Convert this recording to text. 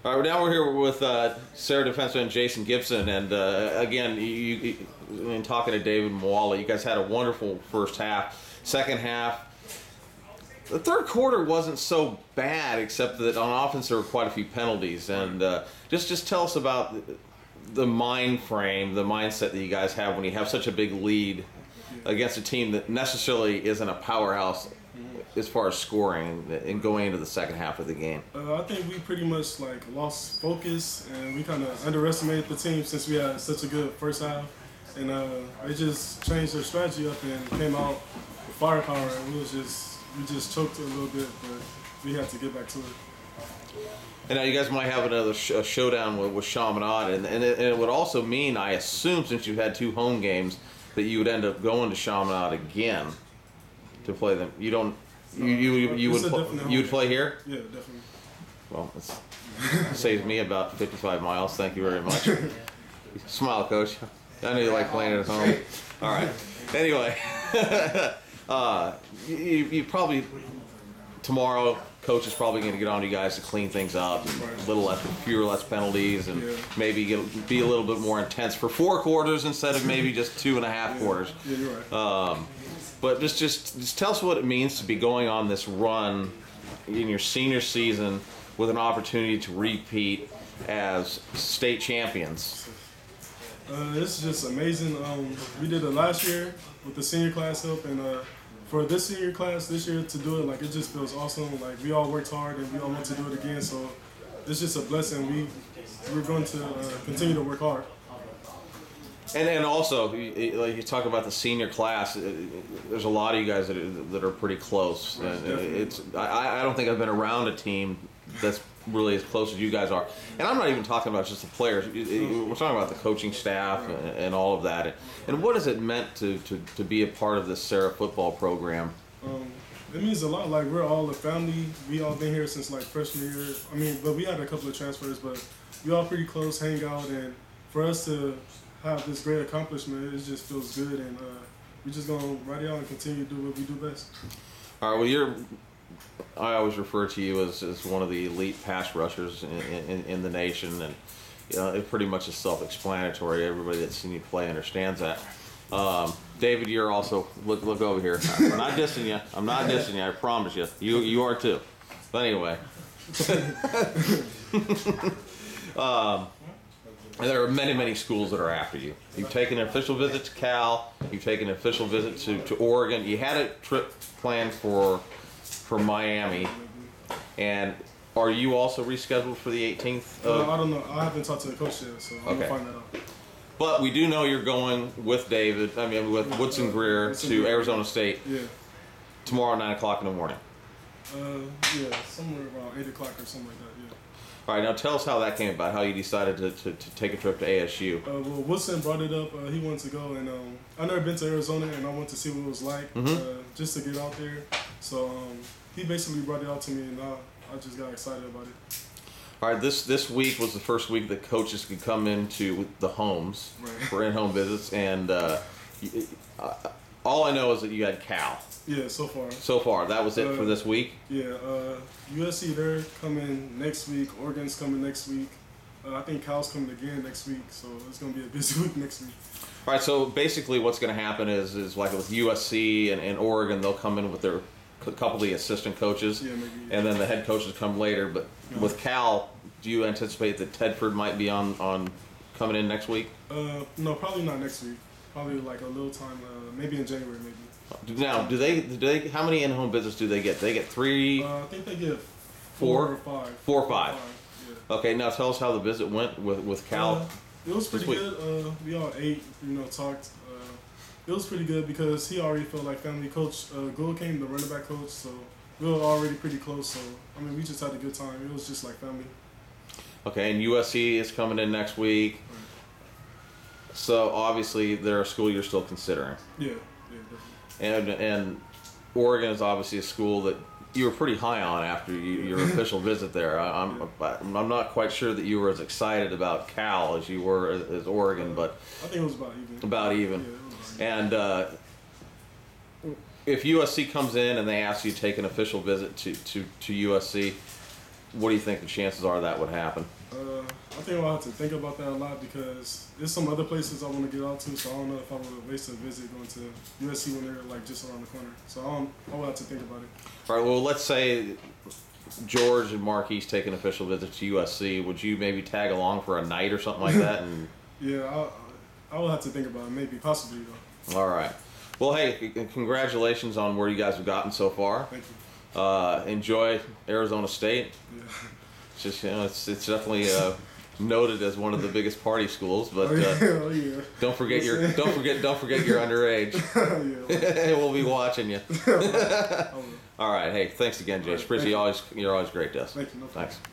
All right, now we're here with Serra defenseman Jason Gibson, and again, in talking to David Mwala, you guys had a wonderful first half. Second half, the third quarter wasn't so bad, except that on offense there were quite a few penalties. And just tell us about the mind frame, the mindset that you guys have when you have such a big lead against a team that necessarily isn't a powerhouse as far as scoring and going into the second half of the game. I think we pretty much lost focus, and we kind of underestimated the team since we had such a good first half. And they just changed their strategy up and came out with firepower, and we just choked a little bit, but we had to get back to it. And now you guys might have another showdown with Chaminade, and it would also mean, I assume, since you've had 2 home games, that you would end up going to Chaminade again to play them. You don't. You would play here? Yeah, definitely. Well, it saves me about 55 miles. Thank you very much. Smile, Coach. I know you like playing at home. All right. Anyway, you probably tomorrow. Coach is probably going to get on to you guys to clean things up, fewer less penalties, and maybe be a little bit more intense for 4 quarters instead of maybe just 2.5 quarters. Yeah, you're right. But just tell us what it means to be going on this run in your senior season with an opportunity to repeat as state champions. It's just amazing. We did it last year with the senior class help, and for this senior class this year to do it, it just feels awesome. We all worked hard and we all want to do it again, so it's just a blessing. We're going to continue to work hard. And also, you talk about the senior class. There's a lot of you guys that are pretty close. And I don't think I've been around a team that's really as close as you guys are. And I'm not even talking about just the players. We're talking about the coaching staff and all of that. And what has it meant to be a part of this Serra football program? It means a lot. We're all a family. We all been here since freshman year. But we had a couple of transfers, but we all pretty close, hang out, and for us to have this great accomplishment, it just feels good, and we're just gonna ride it out and continue to do what we do best. All right. Well, I always refer to you as one of the elite pass rushers in the nation, and it pretty much is self-explanatory. Everybody that's seen you play understands that. David, you're also look over here. I'm not dissing you. I'm not dissing you. I promise you. You are too. But anyway. And there are many schools that are after you. You've taken an official visit to Cal. You've taken an official visit to Oregon. You had a trip planned for Miami. And are you also rescheduled for the 18th? I don't know. I haven't talked to the coach yet, so I'm going to find that out. But we do know you're going with with Woodson Greer to Arizona State tomorrow at 9 o'clock in the morning. Yeah, somewhere around 8 o'clock or something like that, yeah. All right, now tell us how that came about, how you decided to take a trip to ASU. Well, Woodson brought it up. He wanted to go, and I've never been to Arizona, and I wanted to see what it was like, just to get out there. So he basically brought it out to me, and I just got excited about it. All right, this week was the first week that coaches could come into the homes for in-home visits, and all I know is that you had Cal. Yeah, so far. So far, that was it for this week? Yeah, USC, they're coming next week. Oregon's coming next week. I think Cal's coming again next week, so it's going to be a busy week next week. All right, so basically what's going to happen is like with USC and Oregon, they'll come in with their couple of the assistant coaches, and then the head coaches come later. But with Cal, do you anticipate that Tedford might be on coming in next week? No, probably not next week. Probably a little time, maybe in January, maybe. Now, do they? How many in-home visits do they get? They get 3. I think they get 4 or 5. 4 or 5. Yeah. Okay, now tell us how the visit went with Cal. It was pretty good. We all ate, talked. It was pretty good because he already felt like family. Coach Gould came, the running back coach, so we were already pretty close. So we just had a good time. It was just like family. Okay, and USC is coming in next week. Right. So obviously they're a school you're still considering. Yeah, definitely. And Oregon is obviously a school that you were pretty high on after your official visit there. I'm not quite sure that you were as excited about Cal as you were as Oregon, but I think it was about even. About even. Yeah, and if USC comes in and they ask you to take an official visit to USC, what do you think the chances are that would happen? I think I'll have to think about that a lot because there's some other places I want to get out to, so I don't know if I would waste a visit going to USC when they're like just around the corner. So I will have to think about it. All right, well, let's say George and Marquise take an official visit to USC. Would you maybe tag along for a night or something like that? And Yeah, I will have to think about it, maybe, possibly though. all right. Well, hey, congratulations on where you guys have gotten so far. Thank you. Enjoy Arizona State. Yeah. It's just, it's definitely noted as one of the biggest party schools, but don't forget you're underage. Yeah. We'll be watching you. All right, hey, thanks again, Jace. Appreciate you're always great to us. Thank you. No problem. Thanks.